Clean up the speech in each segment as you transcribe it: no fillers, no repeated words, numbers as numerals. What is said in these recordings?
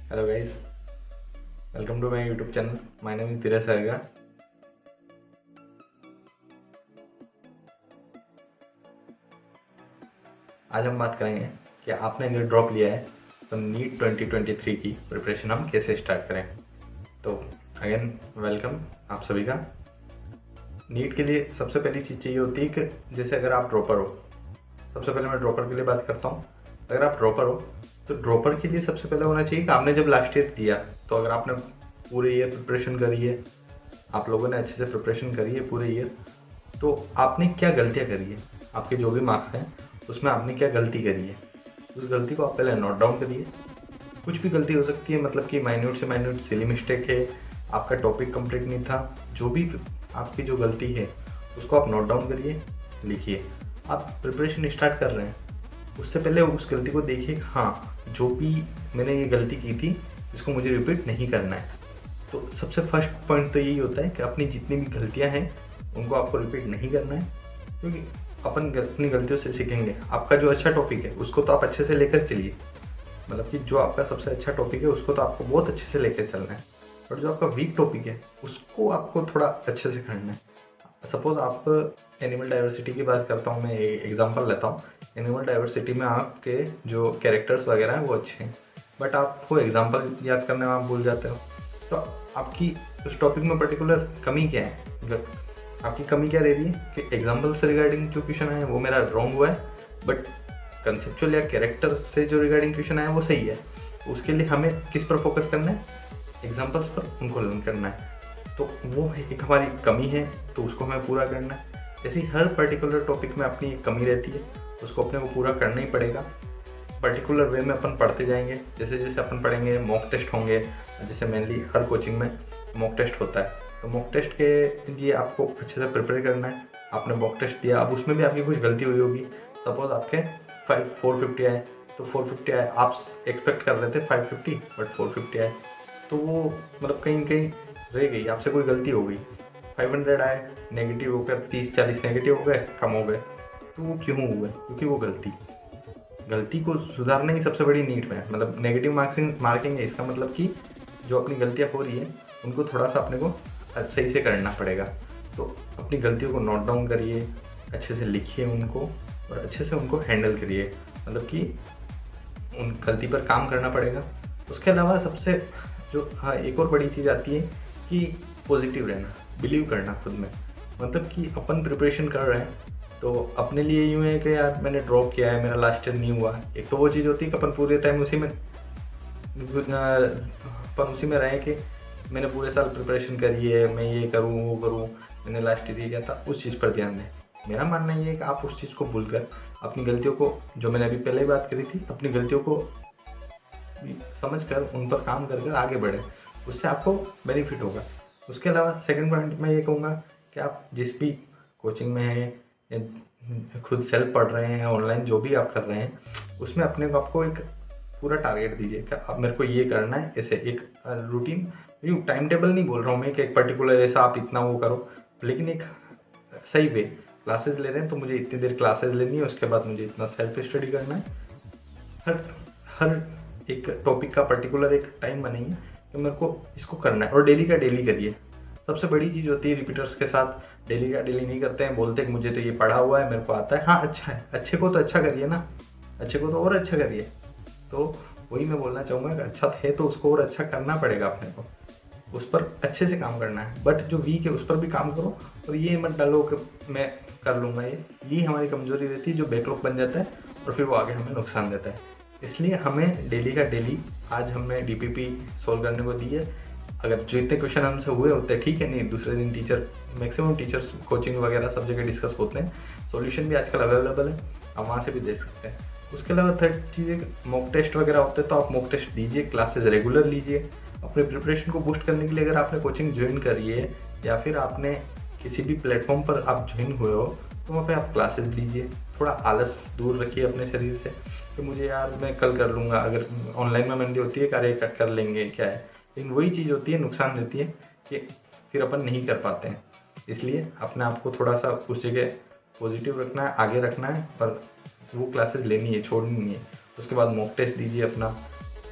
Hello guys, welcome to my YouTube channel. My name is Dheeraj Sarga. आज हम बात करेंगे कि आपने अगर ड्रॉप लिया है तो नीट 2023 की प्रिपरेशन हम कैसे स्टार्ट करें। तो अगेन वेलकम आप सभी का। नीट के लिए सबसे पहली चीज़ चाहिए होती है कि जैसे अगर आप ड्रॉपर हो, सबसे पहले मैं ड्रॉपर के लिए बात करता हूँ। अगर आप ड्रॉपर हो तो ड्रॉपर के लिए सबसे पहले होना चाहिए कि आपने जब लास्ट ईयर दिया तो अगर आपने पूरे ईयर प्रिपरेशन करी है, आप लोगों ने अच्छे से प्रिपरेशन करी है पूरे ईयर, तो आपने क्या गलतियाँ करी है, आपके जो भी मार्क्स हैं उसमें आपने क्या गलती करी है, उस गलती को आप पहले नोट डाउन करिए। कुछ भी गलती हो सकती है, मतलब कि माइन्यूट से माइन्यूट सिली मिस्टेक है, आपका टॉपिक कंप्लीट नहीं था, जो भी आपकी जो गलती है उसको आप नोट डाउन करिए, लिखिए। आप प्रिपरेशन स्टार्ट कर रहे हैं उससे पहले उस गलती को देखिए, हाँ जो भी मैंने ये गलती की थी इसको मुझे रिपीट नहीं करना है। तो सबसे फर्स्ट पॉइंट तो यही होता है कि अपनी जितनी भी गलतियां हैं उनको आपको रिपीट नहीं करना है, क्योंकि अपन अपनी गलतियों से सीखेंगे। आपका जो अच्छा टॉपिक है उसको तो आप अच्छे से लेकर चलिए, मतलब कि जो आपका सबसे अच्छा टॉपिक है उसको तो आपको बहुत अच्छे से लेकर चलना है, और जो आपका वीक टॉपिक है उसको आपको थोड़ा अच्छे से करना है। सपोज आप एनिमल डाइवर्सिटी की बात करता हूँ, मैं एग्जांपल लेता हूँ। एनिमल डाइवर्सिटी में आपके जो कैरेक्टर्स वगैरह हैं वो अच्छे हैं, बट आपको एग्जांपल याद करने में आप भूल जाते हो। तो आपकी उस टॉपिक में पर्टिकुलर कमी क्या है, आपकी कमी क्या रह रही है कि एग्जाम्पल से रिगार्डिंग जो क्वेश्चन है वो मेरा रॉन्ग हुआ है, बट कंसेप्चुअल या कैरेक्टर से जो रिगार्डिंग क्वेश्चन आया वो सही है। उसके लिए हमें किस पर फोकस करना है, एग्जाम्पल्स पर उनको लर्न करना है। तो वो एक हमारी कमी है, तो उसको हमें पूरा करना है। ऐसे ही हर पर्टिकुलर टॉपिक में अपनी एक कमी रहती है, उसको अपने को पूरा करना ही पड़ेगा। पर्टिकुलर वे में अपन पढ़ते जाएंगे, जैसे जैसे अपन पढ़ेंगे मॉक टेस्ट होंगे, जैसे मेनली हर कोचिंग में मॉक टेस्ट होता है, तो मॉक टेस्ट के लिए आपको अच्छे से प्रिपेयर करना है। आपने मॉक टेस्ट दिया, अब उसमें भी आपकी कुछ गलती हुई होगी। सपोज आपके 450 आए, तो 450 आए, आप एक्सपेक्ट कर रहे थे 550 बट 450 आए, तो वो मतलब कहीं कहीं रह गई, आपसे कोई गलती हो गई। 500 आए, नेगेटिव होकर 30-40 नेगेटिव हो गए, कम हो गए, तो वो क्यों हुए? क्योंकि वो गलती को सुधारना ही सबसे बड़ी नीड में है। मतलब नेगेटिव मार्किंग है, इसका मतलब कि जो अपनी गलतियाँ हो रही है उनको थोड़ा सा अपने को सही से करना पड़ेगा। तो अपनी गलतियों को नोट डाउन करिए, अच्छे से लिखिए उनको, और अच्छे से उनको हैंडल करिए, मतलब कि उन गलती पर काम करना पड़ेगा। उसके अलावा सबसे जो हाँ एक और बड़ी चीज़ आती है कि पॉजिटिव रहना, बिलीव करना खुद में। मतलब कि अपन प्रिपरेशन कर रहे हैं तो अपने लिए यूँ है कि यार मैंने ड्रॉप किया है, मेरा लास्ट ईयर नहीं हुआ। एक तो वो चीज़ होती है कि अपन पूरे टाइम उसी में अपन उसी में रहें कि मैंने पूरे साल प्रिपरेशन करी है, मैं ये करूँ वो करूँ, मैंने लास्ट ईयर ये किया था, उस चीज़ पर ध्यान दें। मेरा मानना ये है कि आप उस चीज़ को भूलकर अपनी गलतियों को, जो मैंने अभी पहले ही बात करी थी, अपनी गलतियों को समझकर उन पर काम कर आगे बढ़े, उससे आपको बेनिफिट होगा। उसके अलावा सेकंड पॉइंट मैं ये कहूँगा कि आप जिस भी कोचिंग में हैं या खुद सेल्फ पढ़ रहे हैं, ऑनलाइन जो भी आप कर रहे हैं, उसमें अपने को आपको एक पूरा टारगेट दीजिए कि अब मेरे को ये करना है। ऐसे एक रूटीन, यूँ टाइम टेबल नहीं बोल रहा हूँ मैं कि एक पर्टिकुलर ऐसा आप इतना वो करो, लेकिन एक सही वे, क्लासेस ले रहे हैं तो मुझे इतनी देर क्लासेस लेनी है, उसके बाद मुझे इतना सेल्फ स्टडी करना है। हर हर एक टॉपिक का पर्टिकुलर एक टाइम बनाइए कि मेरे को इसको करना है, और डेली का डेली करिए। सबसे बड़ी चीज़ होती है रिपीटर्स के साथ, डेली का डेली नहीं करते हैं, बोलते हैं कि मुझे तो ये पढ़ा हुआ है, मेरे को आता है। हाँ अच्छा है, अच्छे को तो अच्छा करिए ना, अच्छे को तो और अच्छा करिए। तो वही मैं बोलना चाहूँगा कि अच्छा है तो उसको और अच्छा करना पड़ेगा अपने को, उस पर अच्छे से काम करना है। बट जो वीक है उस पर भी काम करो, और ये मत डालो कि मैं कर लूँगा, ये हमारी कमजोरी रहती है, जो बैकलॉग बन जाता है और फिर वो आगे हमें नुकसान देता है। इसलिए हमें डेली का डेली, आज हमने डीपीपी सोल्व करने को दी है, अगर जितने क्वेश्चन हमसे हुए होते हैं ठीक है, नहीं दूसरे दिन टीचर, मैक्सिमम टीचर्स कोचिंग वगैरह सब जगह डिस्कस होते हैं, सॉल्यूशन भी आजकल अवेलेबल है, आप वहाँ से भी देख सकते हैं। उसके अलावा थर्ड चीज़ है मॉक टेस्ट वगैरह होते हैं, तो आप मॉक टेस्ट दीजिए, क्लासेस रेगुलर लीजिए। अपने प्रिपरेशन को बूस्ट करने के लिए अगर आपने कोचिंग ज्वाइन करी है या फिर आपने किसी भी प्लेटफॉर्म पर आप ज्वाइन हुए हो, तो वहाँ पे आप क्लासेस लीजिए। थोड़ा आलस दूर रखिए अपने शरीर से कि मुझे यार मैं कल कर लूँगा, अगर ऑनलाइन में मंदी होती है कार्य कर लेंगे क्या है, लेकिन वही चीज़ होती है, नुकसान देती है कि फिर अपन नहीं कर पाते हैं। इसलिए अपने आप को थोड़ा सा उस जगह पॉजिटिव रखना है, आगे रखना है, पर वो क्लासेस लेनी है, छोड़नी नहीं है। उसके बाद मॉक टेस्ट दीजिए अपना,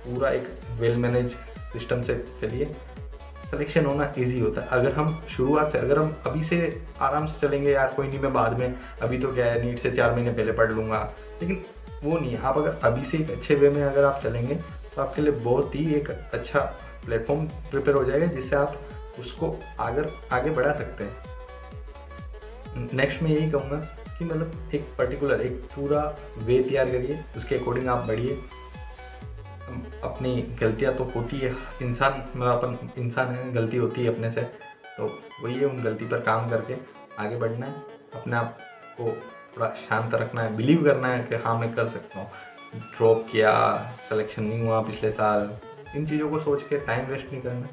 पूरा एक वेल मैनेज सिस्टम से चलिए, सिलेक्शन होना इजी होता है। अगर हम शुरुआत से, अगर हम अभी से आराम से चलेंगे, यार कोई नहीं मैं बाद में, अभी तो क्या है नीट से 4 महीने पहले पढ़ लूँगा, लेकिन वो नहीं है। आप अगर अभी से एक अच्छे वे में अगर आप चलेंगे तो आपके लिए बहुत ही एक अच्छा प्लेटफॉर्म प्रिपेयर हो जाएगा, जिससे आप उसको आगे बढ़ा सकते हैं। नेक्स्ट मैं यही कहूँगा कि मतलब एक पर्टिकुलर एक पूरा वे तैयार करिए, उसके अकॉर्डिंग आप बढ़िए। अपनी गलतियाँ तो होती है, अपन इंसान है, गलती होती है अपने से, तो वही है, उन गलती पर काम करके आगे बढ़ना है। अपने आप को थोड़ा शांत रखना है, बिलीव करना है कि हाँ मैं कर सकता हूँ। ड्रॉप किया, सिलेक्शन नहीं हुआ पिछले साल, इन चीज़ों को सोच के टाइम वेस्ट नहीं करना,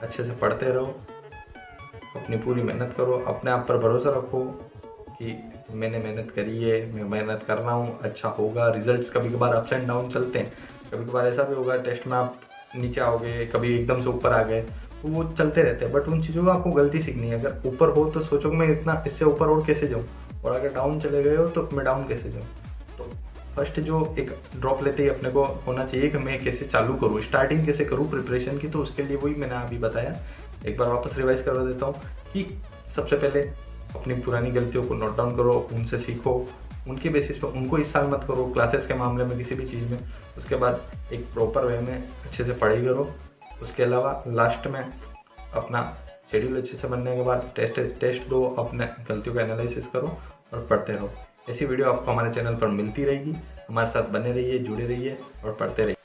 अच्छे से पढ़ते रहो, अपनी पूरी मेहनत करो, अपने आप पर भरोसा रखो कि मैंने मेहनत करी है, मैं मेहनत कर रहा हूँ, अच्छा होगा। रिजल्ट्स कभी कभार अप्स एंड डाउन चलते हैं, कभी कभार ऐसा भी होगा टेस्ट में आप नीचे आओगे, कभी एकदम से ऊपर आ गए, तो वो चलते रहते हैं। बट उन चीज़ों को आपको गलती सीखनी है। अगर ऊपर हो तो सोचो मैं इतना इससे ऊपर और कैसे जाऊँ, और अगर डाउन चले गए हो तो मैं डाउन कैसे जाऊँ। तो फर्स्ट जो एक ड्रॉप लेते ही अपने को होना चाहिए कि मैं कैसे चालू करूँ, स्टार्टिंग कैसे करूँ प्रिपरेशन की। तो उसके लिए वही मैंने अभी बताया, एक बार वापस रिवाइज करवा देता हूँ कि सबसे पहले अपनी पुरानी गलतियों को नोट डाउन करो, उनसे सीखो, उनके बेसिस पर उनको इस साल मत करो क्लासेस के मामले में, किसी भी चीज़ में। उसके बाद एक प्रॉपर वे में अच्छे से पढ़ाई करो। उसके अलावा लास्ट में अपना शेड्यूल अच्छे से बनने के बाद टेस्ट दो, अपने गलतियों का एनालिसिस करो और पढ़ते रहो। ऐसी वीडियो आपको हमारे चैनल पर मिलती रहेगी। हमारे साथ बने रहिए, जुड़े रहिए और पढ़ते रहिए।